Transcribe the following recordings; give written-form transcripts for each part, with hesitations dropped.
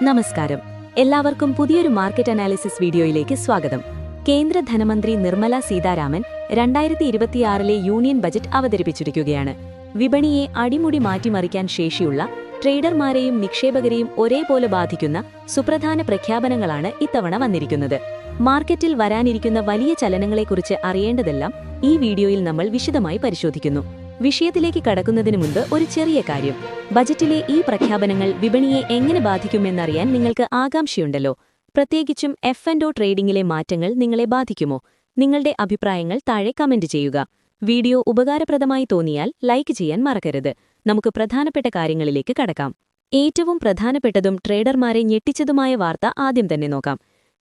നമസ്കാരം. എല്ലാവർക്കും പുതിയൊരു മാർക്കറ്റ് അനാലിസിസ് വീഡിയോയിലേക്ക് സ്വാഗതം. കേന്ദ്ര ധനമന്ത്രി നിർമ്മല സീതാരാമൻ 2026 യൂണിയൻ ബജറ്റ് അവതരിപ്പിച്ചിരിക്കുകയാണ്. വിപണിയെ അടിമുടി മാറ്റിമറിക്കാൻ ശേഷിയുള്ള ട്രേഡർമാരെയും നിക്ഷേപകരെയും ഒരേപോലെ ബാധിക്കുന്ന സുപ്രധാന പ്രഖ്യാപനങ്ങളാണ് ഇത്തവണ വന്നിരിക്കുന്നത്. മാർക്കറ്റിൽ വരാനിരിക്കുന്ന വലിയ ചലനങ്ങളെക്കുറിച്ച് അറിയേണ്ടതെല്ലാം ഈ വീഡിയോയിൽ നമ്മൾ വിശദമായി പരിശോധിക്കുന്നു. വിഷയത്തിലേക്ക് കടക്കുന്നതിന് മുൻപ് ഒരു ചെറിയ കാര്യം. ബജറ്റിലെ ഈ പ്രഖ്യാപനങ്ങൾ വിപണിയെ എങ്ങനെ ബാധിക്കുമെന്നറിയാൻ നിങ്ങൾക്ക് ആകാംക്ഷയുണ്ടല്ലോ. പ്രത്യേകിച്ചും F&O ട്രേഡിംഗിലെ മാറ്റങ്ങൾ നിങ്ങളെ ബാധിക്കുമോ? നിങ്ങളുടെ അഭിപ്രായങ്ങൾ താഴെ കമന്റ് ചെയ്യുക. വീഡിയോ ഉപകാരപ്രദമായി തോന്നിയാൽ ലൈക്ക് ചെയ്യാൻ മറക്കരുത്. നമുക്ക് പ്രധാനപ്പെട്ട കാര്യങ്ങളിലേക്ക് കടക്കാം. ഏറ്റവും പ്രധാനപ്പെട്ടതും ട്രേഡർമാരെ ഞെട്ടിച്ചതുമായ വാർത്ത ആദ്യം തന്നെ നോക്കാം.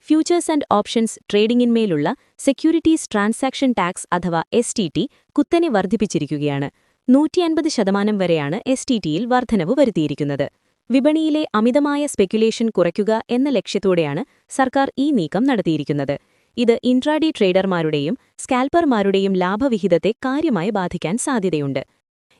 ഫ്യൂച്ചേഴ്സ് ആൻഡ് ഓപ്ഷൻസ് ട്രേഡിംഗിന്മേലുള്ള സെക്യൂരിറ്റീസ് ട്രാൻസാക്ഷൻ ടാക്സ് അഥവാ STT കുത്തനെ വർദ്ധിപ്പിച്ചിരിക്കുകയാണ്. 150% വരെയാണ് STTയിൽ വർധനവ് വരുത്തിയിരിക്കുന്നത്. വിപണിയിലെ അമിതമായ സ്പെക്കുലേഷൻ കുറയ്ക്കുക എന്ന ലക്ഷ്യത്തോടെയാണ് സർക്കാർ ഈ നീക്കം നടത്തിയിരിക്കുന്നത്. ഇത് ഇൻട്രാഡേ ട്രേഡർമാരുടെയും സ്കാൽപ്പർമാരുടെയും ലാഭവിഹിതത്തെ കാര്യമായി ബാധിക്കാൻ സാധ്യതയുണ്ട്.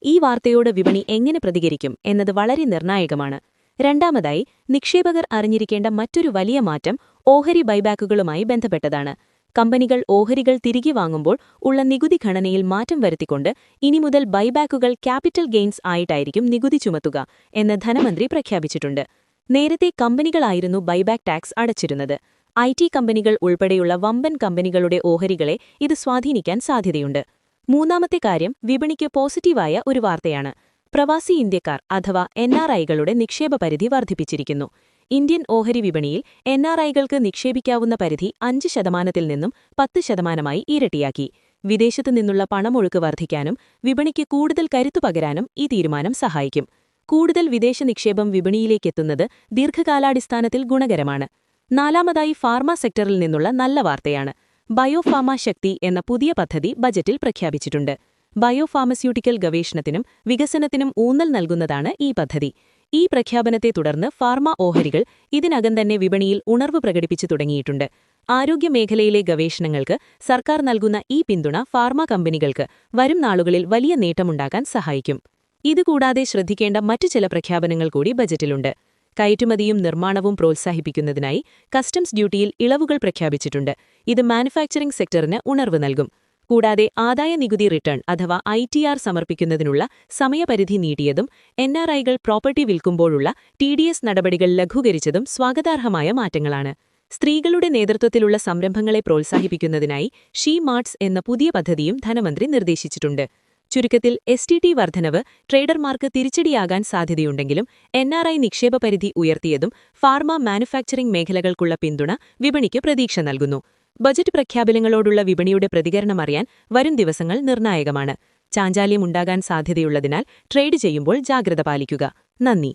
ഈ വാർത്തയോട് വിപണി എങ്ങനെ പ്രതികരിക്കും എന്നത് വളരെ നിർണായകമാണ്. രണ്ടാമതായി, നിക്ഷേപകർ അറിഞ്ഞിരിക്കേണ്ട മറ്റൊരു വലിയ മാറ്റം ഓഹരി ബൈബാക്കുകളുമായി ബന്ധപ്പെട്ടതാണ്. കമ്പനികൾ ഓഹരികൾ തിരികെ വാങ്ങുമ്പോൾ ഉള്ള നികുതി ഘടനയിൽ മാറ്റം വരുത്തിക്കൊണ്ട് ഇനി മുതൽ ബൈബാക്കുകൾ ക്യാപിറ്റൽ ഗെയിൻസ് ആയിട്ടായിരിക്കും നികുതി ചുമത്തുക എന്ന് ധനമന്ത്രി പ്രഖ്യാപിച്ചിട്ടുണ്ട്. നേരത്തെ കമ്പനികളായിരുന്നു ബൈബാക്ക് ടാക്സ് അടച്ചിരുന്നത്. IT കമ്പനികൾ ഉൾപ്പെടെയുള്ള വമ്പൻ കമ്പനികളുടെ ഓഹരികളെ ഇത് സ്വാധീനിക്കാൻ സാധ്യതയുണ്ട്. മൂന്നാമത്തെ കാര്യം വിപണിക്ക് പോസിറ്റീവായ ഒരു വാർത്തയാണ്. പ്രവാസി ഇന്ത്യക്കാർ അഥവാ NRIകളുടെ നിക്ഷേപ പരിധി വർദ്ധിപ്പിച്ചിരിക്കുന്നു. ഇന്ത്യൻ ഓഹരി വിപണിയിൽ NRIകൾക്ക് നിക്ഷേപിക്കാവുന്ന പരിധി 5% നിന്നും 10% ഇരട്ടിയാക്കി. വിദേശത്തു നിന്നുള്ള പണമൊഴുക്ക് വർദ്ധിക്കാനും വിപണിക്ക് കൂടുതൽ കരുത്തു പകരാനും ഈ തീരുമാനം സഹായിക്കും. കൂടുതൽ വിദേശ നിക്ഷേപം വിപണിയിലേക്കെത്തുന്നത് ദീർഘകാലാടിസ്ഥാനത്തിൽ ഗുണകരമാണ്. നാലാമതായി, ഫാർമ സെക്ടറിൽ നിന്നുള്ള നല്ല വാർത്തയാണ്. ബയോഫാർമ ശക്തി എന്ന പുതിയ പദ്ധതി ബജറ്റിൽ പ്രഖ്യാപിച്ചിട്ടുണ്ട്. ബയോഫാർമസ്യൂട്ടിക്കൽ ഗവേഷണത്തിനും വികസനത്തിനും ഊന്നൽ നൽകുന്നതാണ് ഈ പദ്ധതി. ഈ പ്രഖ്യാപനത്തെ തുടർന്ന് ഫാർമ ഓഹരികൾ ഇതിനകം തന്നെ വിപണിയിൽ ഉണർവ് പ്രകടിപ്പിച്ചു തുടങ്ങിയിട്ടുണ്ട്. ആരോഗ്യമേഖലയിലെ ഗവേഷണങ്ങൾക്ക് സർക്കാർ നൽകുന്ന ഈ പിന്തുണ ഫാർമ കമ്പനികൾക്ക് വരും നാളുകളിൽ വലിയ നേട്ടമുണ്ടാക്കാൻ സഹായിക്കും. ഇതുകൂടാതെ ശ്രദ്ധിക്കേണ്ട മറ്റു ചില പ്രഖ്യാപനങ്ങൾ കൂടി ബജറ്റിലുണ്ട്. കയറ്റുമതിയും നിർമ്മാണവും പ്രോത്സാഹിപ്പിക്കുന്നതിനായി കസ്റ്റംസ് ഡ്യൂട്ടിയിൽ ഇളവുകൾ പ്രഖ്യാപിച്ചിട്ടുണ്ട്. ഇത് മാനുഫാക്ചറിംഗ് സെക്ടറിന് ഉണർവ് നൽകും. കൂടാതെ ആദായ നികുതി റിട്ടേൺ അഥവാ ITR സമർപ്പിക്കുന്നതിനുള്ള സമയപരിധി നീട്ടിയതും NRIകൾ പ്രോപ്പർട്ടി വിൽക്കുമ്പോഴുള്ള TDS നടപടികൾ ലഘൂകരിച്ചതും സ്വാഗതാർഹമായ മാറ്റങ്ങളാണ്. സ്ത്രീകളുടെ നേതൃത്വത്തിലുള്ള സംരംഭങ്ങളെ പ്രോത്സാഹിപ്പിക്കുന്നതിനായി ഷീ മാർട്സ് എന്ന പുതിയ പദ്ധതിയും ധനമന്ത്രി നിർദ്ദേശിച്ചിട്ടുണ്ട്. ചുരുക്കത്തിൽ STT വർധനവ് ട്രേഡർമാർക്ക് തിരിച്ചടിയാകാൻ സാധ്യതയുണ്ടെങ്കിലും NRI നിക്ഷേപ പരിധി ഉയർത്തിയതും ഫാർമ മാനുഫാക്ചറിംഗ് മേഖലകൾക്കുള്ള പിന്തുണ വിപണിക്ക് പ്രതീക്ഷ നൽകുന്നു. ബജറ്റ് പ്രഖ്യാപനങ്ങളോടുള്ള വിപണിയുടെ പ്രതികരണമറിയാൻ വരും ദിവസങ്ങൾ നിർണായകമാണ്. ചാഞ്ചാല്യമുണ്ടാകാൻ സാധ്യതയുള്ളതിനാൽ ട്രേഡ് ചെയ്യുമ്പോൾ ജാഗ്രത പാലിക്കുക. നന്ദി.